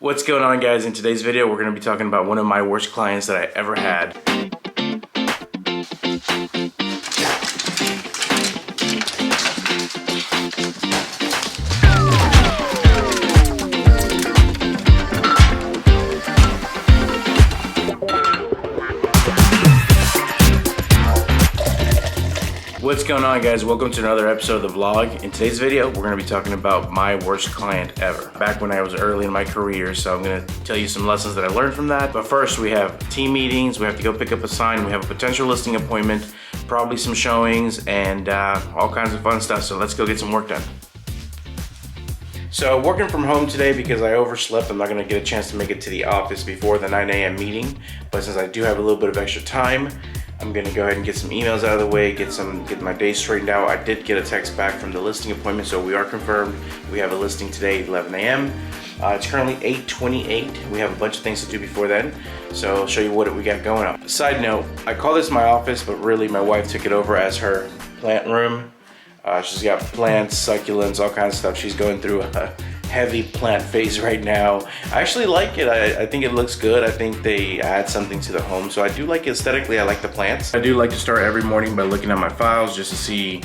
What's going on, guys? In today's video, we're going to be talking about one of my worst clients that I ever had. What's going on, guys? Welcome to another episode of the vlog. In today's video, we're going to be talking about my worst client ever. Back when I was early in my career, so I'm going to tell you some lessons that I learned from that. But first, we have team meetings, we have to go pick up a sign, we have a potential listing appointment, probably some showings, and all kinds of fun stuff. So let's go get some work done. So working from home today because I overslept. I'm not going to get a chance to make it to the office before the 9 a.m. meeting. But since I do have a little bit of extra time, I'm gonna go ahead and get some emails out of the way, get my day straightened out. I did get a text back from the listing appointment, so we are confirmed. We have a listing today, 11 a.m. It's currently 8:28. We have a bunch of things to do before then, so I'll show you what we got going on. Side note, I call this my office, but really my wife took it over as her plant room. She's got plants, succulents, all kinds of stuff. She's going through a heavy plant phase right now. I actually like it. I think it looks good. I think they add something to the home. So I do like it aesthetically. I like the plants. I do like to start every morning by looking at my files just to see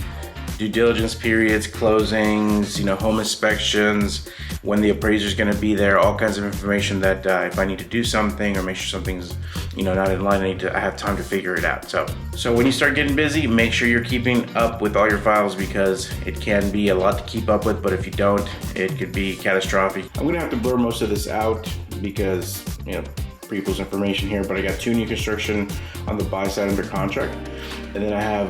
due diligence periods, closings, home inspections, when the appraiser is going to be there, all kinds of information that if I need to do something or make sure something's not in line, I have time to figure it out. So when you start getting busy, make sure you're keeping up with all your files because it can be a lot to keep up with, but if you don't, it could be catastrophic. I'm gonna have to blur most of this out because people's information here, but I got 2 new construction on the buy side under contract, and then I have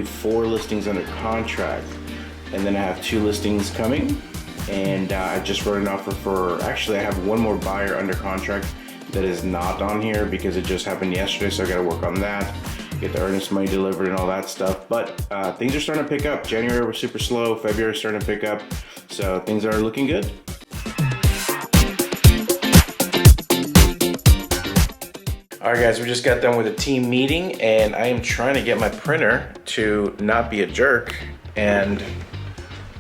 4 listings under contract, and then I have 2 listings coming, and I just wrote an offer for, actually I have 1 more buyer under contract that is not on here because it just happened yesterday, so I gotta work on that, get the earnest money delivered and all that stuff. But things are starting to pick up. January was super slow, February is starting to pick up, so things are looking good. Alright guys, we just got done with a team meeting and I am trying to get my printer to not be a jerk and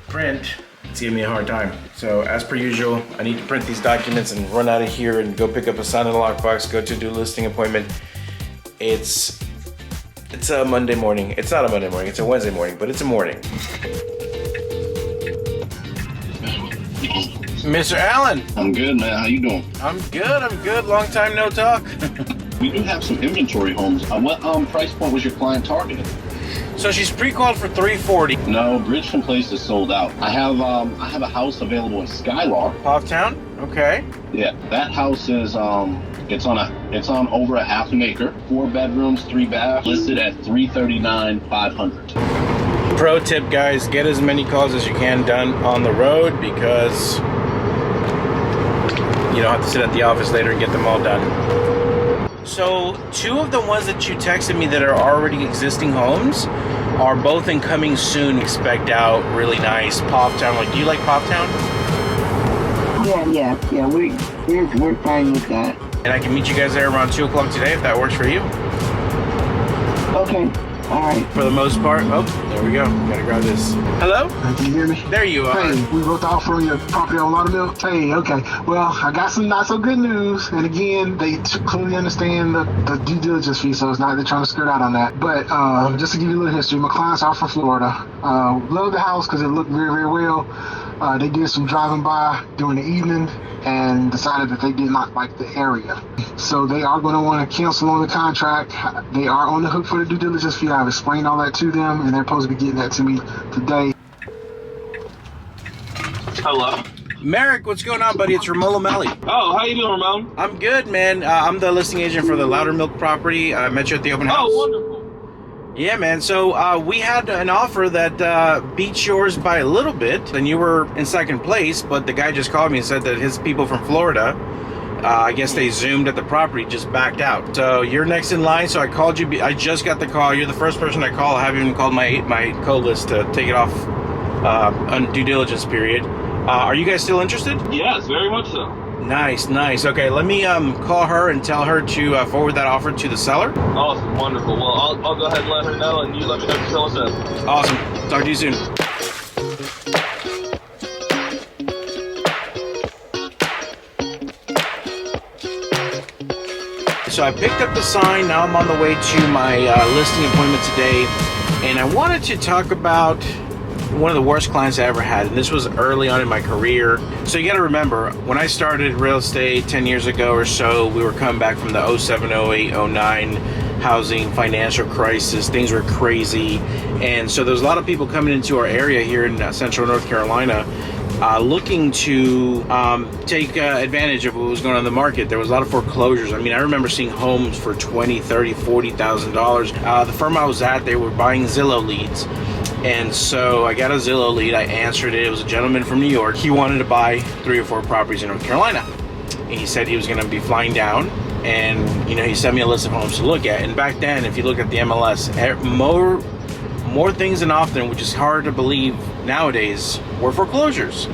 print. It's giving me a hard time. So as per usual, I need to print these documents and run out of here and go pick up a sign in the lockbox, go to do a listing appointment. It's a Monday morning. It's not a Monday morning, it's a Wednesday morning, but it's a morning. Mr. Allen. I'm good, man. How you doing? I'm good. Long time no talk. We do have some inventory homes. What price point was your client targeting? So she's pre-qualified for $340. No, Bridgeton Place is sold out. I have a house available in Skylar. Pofftown? Okay. Yeah, that house is it's on over a half an acre, 4 bedrooms, 3 baths, listed at $339,500. Pro tip, guys, get as many calls as you can done on the road because you don't have to sit at the office later and get them all done. So 2 of the ones that you texted me that are already existing homes are both in coming soon. Expect out, really nice. Pofftown. Like, do you like Pofftown? Yeah. We're fine with that. And I can meet you guys there around 2 o'clock today if that works for you. Okay. All right. For the most part. Oh, there we go. Gotta grab this. Hello? Can you hear me? There you are. Hey, we wrote the offer on your property on Laudermill. Hey, okay. Well, I got some not so good news. And again, they clearly understand the due diligence fee, so it's not they're trying to skirt out on that. But just to give you a little history, my clients are from Florida. Love the house because it looked very, very well. They did some driving by during the evening and decided that they did not like the area. So they are going to want to cancel on the contract. They are on the hook for the due diligence fee. I've explained all that to them, and they're supposed to be getting that to me today. Hello. Merrick, what's going on, buddy? It's Ramon O'Malley. Oh, how you doing, Ramon? I'm good, man. I'm the listing agent for the Loudermilk property. I met you at the open house. Oh, wonderful. Yeah, man. So we had an offer that beat yours by a little bit, and you were in second place, but the guy just called me and said that his people from Florida, I guess they zoomed at the property, just backed out. So you're next in line, so I called you. I just got the call. You're the first person I call. I haven't even called my co-list to take it off on due diligence period. Are you guys still interested? Yes, very much so. Nice. Okay, let me call her and tell her to forward that offer to the seller. Awesome, wonderful. Well, I'll go ahead and let her know, and you let me know what the seller says. Awesome. Talk to you soon. So I picked up the sign. Now I'm on the way to my listing appointment today, and I wanted to talk about one of the worst clients I ever had, and this was early on in my career. So you got to remember, when I started real estate 10 years ago or so, we were coming back from the 07, 08, 09 housing financial crisis. Things were crazy, and so there's a lot of people coming into our area here in central North Carolina looking to take advantage of what was going on in the market. There was a lot of foreclosures. I mean, I remember seeing homes for $20,000, $30,000, $40,000. The firm I was at, they were buying Zillow leads. And so I got a Zillow lead. I answered it. It was a gentleman from New York. He wanted to buy 3 or 4 properties in North Carolina. And he said he was going to be flying down, and he sent me a list of homes to look at. And back then, if you look at the MLS, more things than often, which is hard to believe nowadays, were foreclosures.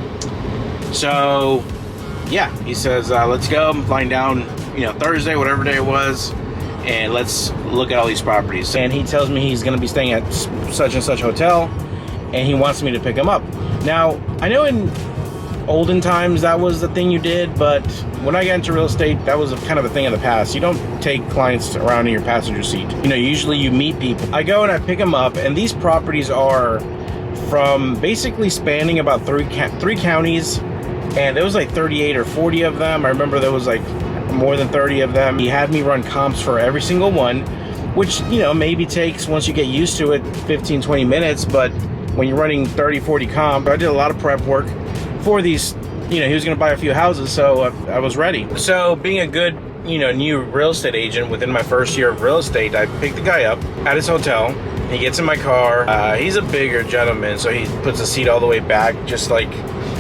So yeah, he says, let's go. I'm flying down, Thursday, whatever day it was, and let's look at all these properties. And he tells me he's going to be staying at such and such hotel, and he wants me to pick him up. Now, I know in olden times that was the thing you did, but when I got into real estate, that was kind of a thing of the past. You don't take clients around in your passenger seat. Usually you meet people. I go and I pick them up, and these properties are from basically spanning about 3 counties, and there was like 38 or 40 of them. I remember there was like more than 30 of them. He had me run comps for every single one, which maybe takes, once you get used to it, 15-20 minutes. But when you're running 30-40 comp, I did a lot of prep work for these. He was going to buy a few houses, so I was ready. So being a good new real estate agent within my first year of real estate, I picked the guy up at his hotel. He gets in my car. He's a bigger gentleman, so he puts the seat all the way back, just like,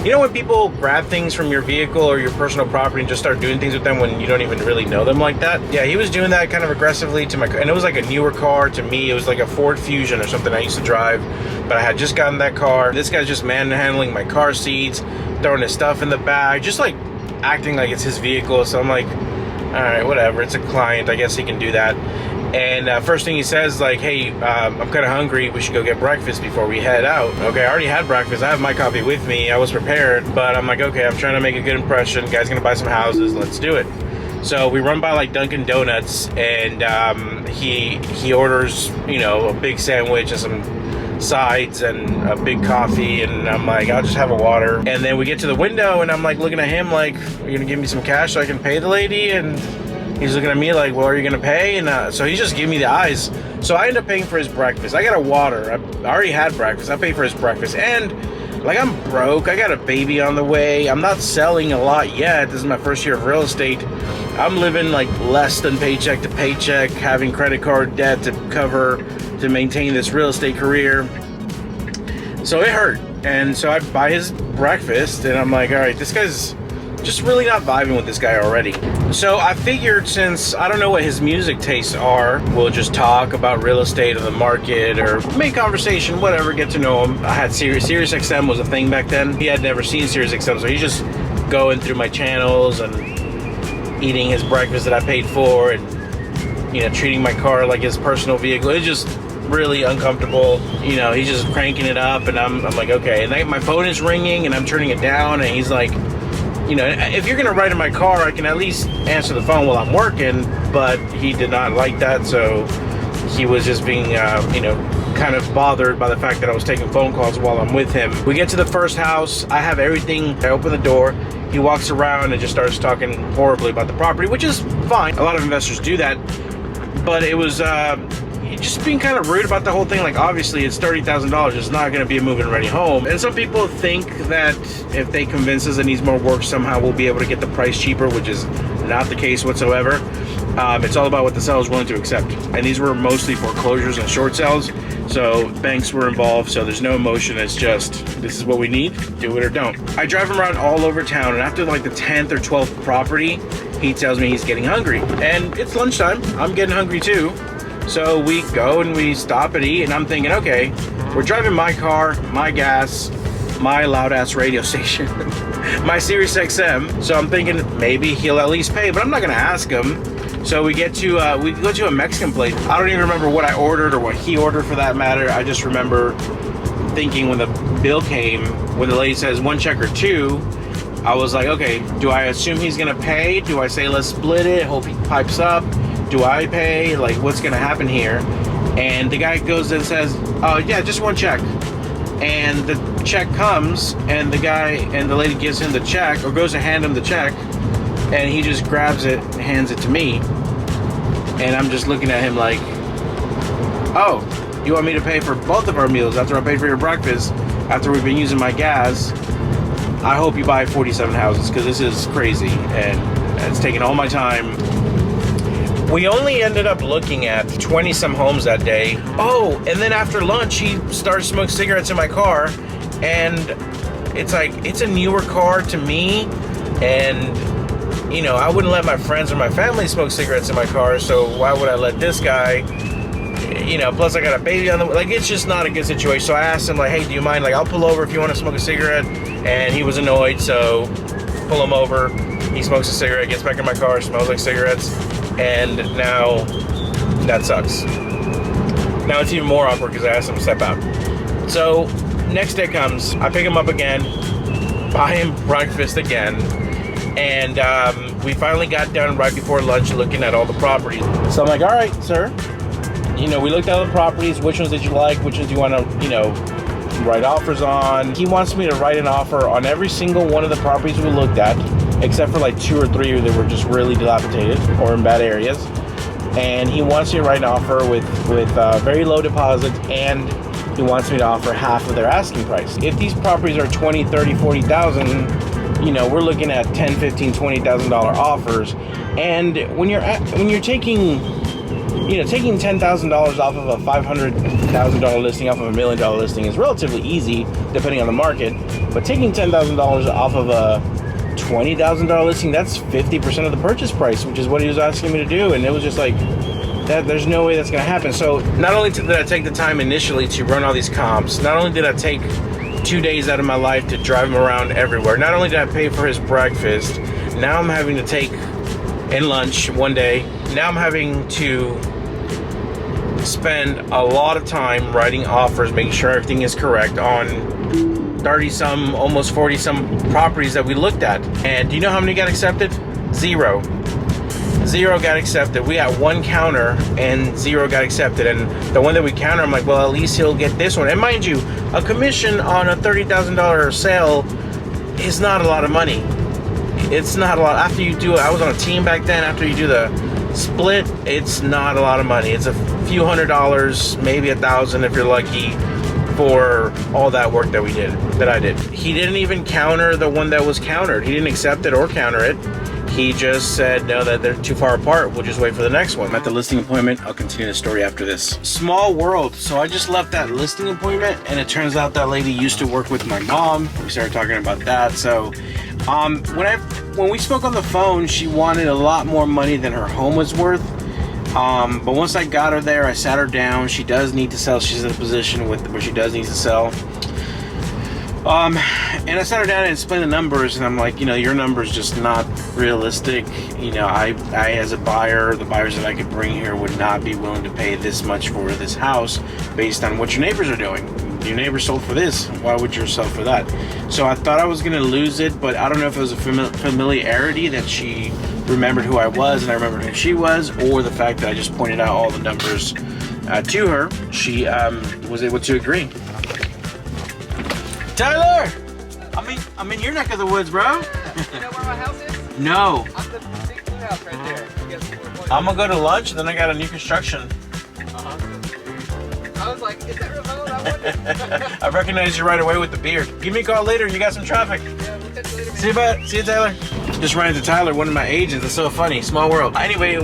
when people grab things from your vehicle or your personal property and just start doing things with them when you don't even really know them like that. Yeah, he was doing that kind of aggressively to my car. And it was like a newer car to me. It was like a Ford Fusion or something I used to drive, but I had just gotten that car. This guy's just manhandling my car seats, throwing his stuff in the back, just like acting like it's his vehicle. So I'm like, all right, whatever. It's a client. I guess he can do that. And first thing he says, like, hey, I'm kind of hungry. We should go get breakfast before we head out. Okay, I already had breakfast. I have my coffee with me. I was prepared. But I'm like, okay, I'm trying to make a good impression. Guy's going to buy some houses. Let's do it. So we run by like Dunkin' Donuts, and he orders, a big sandwich and some sides and a big coffee, and I'm like, I'll just have a water. And then we get to the window, and I'm like looking at him like, are you gonna give me some cash so I can pay the lady? And he's looking at me like, well, are you gonna pay? And so he's just giving me the eyes. So I end up paying for his breakfast. I got a water. I already had breakfast. I paid for his breakfast, and like, I'm broke. I got a baby on the way. I'm not selling a lot yet. This is my first year of real estate. I'm living like less than paycheck to paycheck, having credit card debt to maintain this real estate career. So it hurt. And so I buy his breakfast, and I'm like, all right, this guy's just really not vibing with this guy already. So I figured, since I don't know what his music tastes are, we'll just talk about real estate or the market, or make conversation, whatever, get to know him. I had Sirius XM was a thing back then. He had never seen Sirius XM, so he's just going through my channels and eating his breakfast that I paid for, and treating my car like his personal vehicle. It's just really uncomfortable. He's just cranking it up, and I'm like, okay. And then my phone is ringing, and I'm turning it down, and he's like, if you're gonna ride in my car, I can at least answer the phone while I'm working. But he did not like that, so he was just being, kind of bothered by the fact that I was taking phone calls while I'm with him. We get to the first house. I have everything. I open the door. He walks around and just starts talking horribly about the property, which is fine. A lot of investors do that, but it was just being kind of rude about the whole thing. Like, obviously it's $30,000. It's not going to be a move-in ready home. And some people think that if they convince us it needs more work, somehow we'll be able to get the price cheaper, which is not the case whatsoever. It's all about what the seller is willing to accept. And these were mostly foreclosures and short sales. So banks were involved. So there's no emotion. It's just, this is what we need. Do it or don't. I drive him around all over town. And after like the 10th or 12th property, he tells me he's getting hungry. And it's lunchtime. I'm getting hungry too. So we go and we stop and eat, and I'm thinking, okay, we're driving my car, my gas, my loud ass radio station, my Sirius XM. So I'm thinking maybe he'll at least pay, but I'm not gonna ask him. So we go to a Mexican place. I don't even remember what I ordered or what he ordered for that matter. I just remember thinking when the bill came, when the lady says 1 check or 2, I was like, okay, do I assume he's gonna pay? Do I say let's split it? Hope he pipes up. Do I pay? Like, what's gonna happen here? And the guy goes and says, "Oh yeah, just one check." And the check comes, and the lady gives him the check, or goes to hand him the check, and he just grabs it and hands it to me. And I'm just looking at him like, "Oh, you want me to pay for both of our meals after I paid for your breakfast, after we've been using my gas? I hope you buy 47 houses, because this is crazy, and it's taking all my time." We only ended up looking at 20-some homes that day. Oh, and then after lunch, he started smoking cigarettes in my car, and it's like, it's a newer car to me, and you know, I wouldn't let my friends or my family smoke cigarettes in my car, so why would I let this guy? You know, plus I got a baby on the way. Like, it's just not a good situation. So I asked him, like, "Hey, do you mind? Like, I'll pull over if you want to smoke a cigarette." And he was annoyed, so pull him over. He smokes a cigarette, gets back in my car, smells like cigarettes, and now that sucks. Now it's even more awkward because I asked him to step out. So next day comes, I pick him up again, buy him breakfast again, and we finally got done right before lunch looking at all the properties. So I'm like, "All right, sir, you know, we looked at all the properties. Which ones did you like? Which ones do you want to, you know, write offers on?" He wants me to write an offer on every single one of the properties we looked at, except for like 2 or 3 that were just really dilapidated or in bad areas. And he wants me to write an offer with very low deposits, and he wants me to offer half of their asking price. If these properties are 20, 30, 40,000, you know, we're looking at $10, $15, $20,000 offers. And when you're taking, you know, taking $10,000 off of a $500,000 listing, off of $1 million listing is relatively easy depending on the market. But taking $10,000 off of a $20,000 listing, that's 50% of the purchase price, which is what he was asking me to do. And it was just like, that there's no way that's gonna happen. So not only did I take the time initially to run all these comps, not only did I take 2 days out of my life to drive him around everywhere, not only did I pay for his breakfast, now I'm having to take in lunch one day, now I'm having to spend a lot of time writing offers, making sure everything is correct on 30-some, almost 40-some properties that we looked at. And do you know how many got accepted? Zero got accepted. We got one counter and 0 got accepted. And the one that we counter, I'm like, well, at least he'll get this one. And mind you, a commission on a $30,000 sale is not a lot of money. It's not a lot. After you do it, I was on a team back then, after you do the split, it's not a lot of money. It's a few $100s, maybe $1,000 if you're lucky, for all that work that I did. He didn't even counter the one that was countered. He didn't accept it or counter it. He just said, no, that they're too far apart. We'll just wait for the next one. I'm at the listing appointment. I'll continue the story after this. Small world. So I just left that listing appointment, and it turns out that lady used to work with my mom. We started talking about that. So when we spoke on the phone, she wanted a lot more money than her home was worth. But once I got her there, I sat her down. She does need to sell. She's in a position where she does need to sell. And I sat her down and explained the numbers, and I'm like, you know, your number's just not realistic. You know, I as a buyer, the buyers that I could bring here would not be willing to pay this much for this house based on what your neighbors are doing. Your neighbor sold for this. Why would yours sell for that? So I thought I was going to lose it, but I don't know if it was a familiarity that she remembered who I was and I remembered who she was, or the fact that I just pointed out all the numbers to her. She was able to agree. Tyler! I'm in your neck of the woods, bro. You know where my house is? No. I'm the big blue house right there. You guys see what I'm gonna go to lunch, and then I got a new construction. I was like, is that remote? I wonder. I recognize you right away with the beard. Give me a call later. You got some traffic. Yeah, we'll catch you later, man. See you, bud. See you, Tyler. Just ran into Tyler, one of my agents. It's so funny. Small world. Anyway,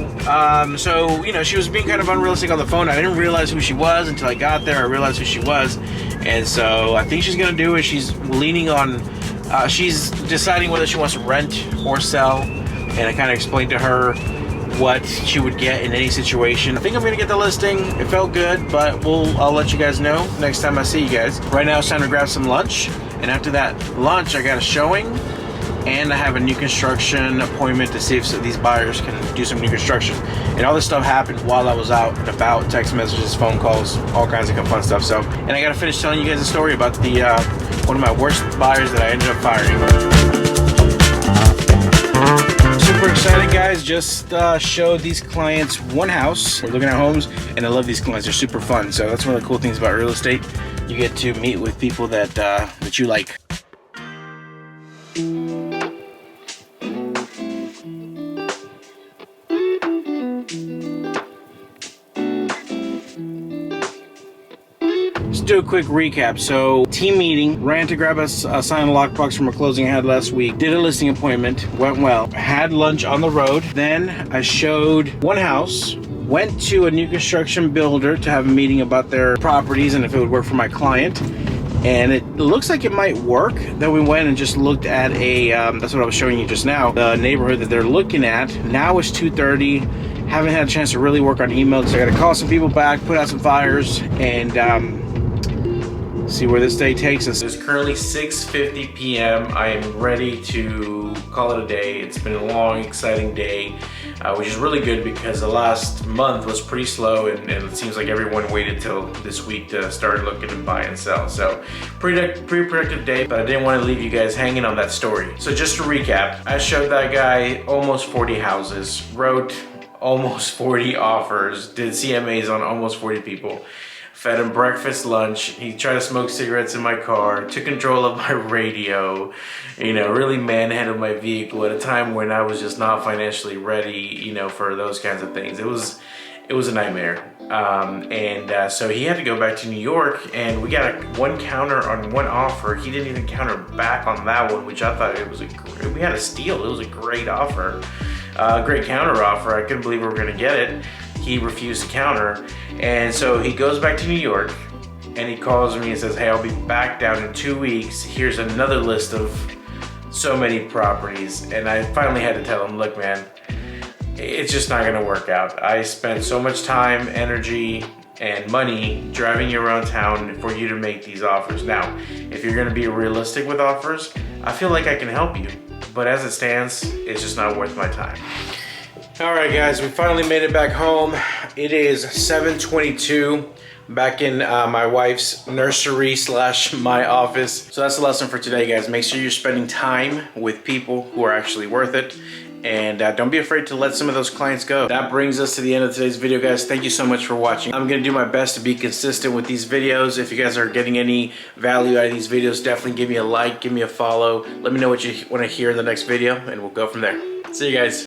so, you know, she was being kind of unrealistic on the phone. I didn't realize who she was until I got there. I realized who she was. And so I think she's going to do is she's leaning on, she's deciding whether she wants to rent or sell. And I kind of explained to her what she would get in any situation. I think I'm going to get the listing. It felt good, but I'll let you guys know next time I see you guys. Right now it's time to grab some lunch. And after that lunch, I got a showing. And I have a new construction appointment to see if these buyers can do some new construction. And all this stuff happened while I was out and about, text messages, phone calls, all kinds of fun stuff. So, and I gotta finish telling you guys a story about the one of my worst buyers that I ended up firing. Super excited, guys. just showed these clients one house. We're looking at homes, and I love these clients. They're super fun. So that's one of the cool things about real estate. You get to meet with people that that you like. Let's do a quick recap. So, team meeting, ran to grab a signed lockbox from a closing I had last week, did a listing appointment, went well, had lunch on the road, then I showed one house, went to a new construction builder to have a meeting about their properties and if it would work for my client. And it looks like it might work. Then we went and just looked at a, that's what I was showing you just now, the neighborhood that they're looking at. Now it's 2:30. Haven't had a chance to really work on emails. So I gotta call some people back, put out some fires, and see where this day takes us. It's currently 6:50 p.m. I am ready to call it a day. It's been a long, exciting day, which is really good because the last month was pretty slow and it seems like everyone waited till this week to start looking to buy and sell. So pretty productive day, but I didn't want to leave you guys hanging on that story. So just to recap, I showed that guy almost 40 houses, wrote almost 40 offers, did CMAs on almost 40 people. Fed him breakfast, lunch. He tried to smoke cigarettes in my car, took control of my radio, you know, really manhandled my vehicle at a time when I was just not financially ready, you know, for those kinds of things. It was a nightmare. So he had to go back to New York, and we got one counter on one offer. He didn't even counter back on that one, which I thought we had a steal. It was a great offer, great counter offer. I couldn't believe we were gonna get it. He refused to counter, and so he goes back to New York and he calls me and says, hey, I'll be back down in 2 weeks. Here's another list of so many properties. And I finally had to tell him, look, man, it's just not gonna work out. I spent so much time, energy, and money driving you around town for you to make these offers. Now, if you're gonna be realistic with offers, I feel like I can help you, but as it stands, it's just not worth my time. All right, guys, we finally made it back home. It is 7:22, back in my wife's nursery / my office. So that's the lesson for today, guys. Make sure you're spending time with people who are actually worth it. And don't be afraid to let some of those clients go. That brings us to the end of today's video, guys. Thank you so much for watching. I'm gonna do my best to be consistent with these videos. If you guys are getting any value out of these videos, definitely give me a like, give me a follow. Let me know what you wanna hear in the next video, and we'll go from there. See you guys.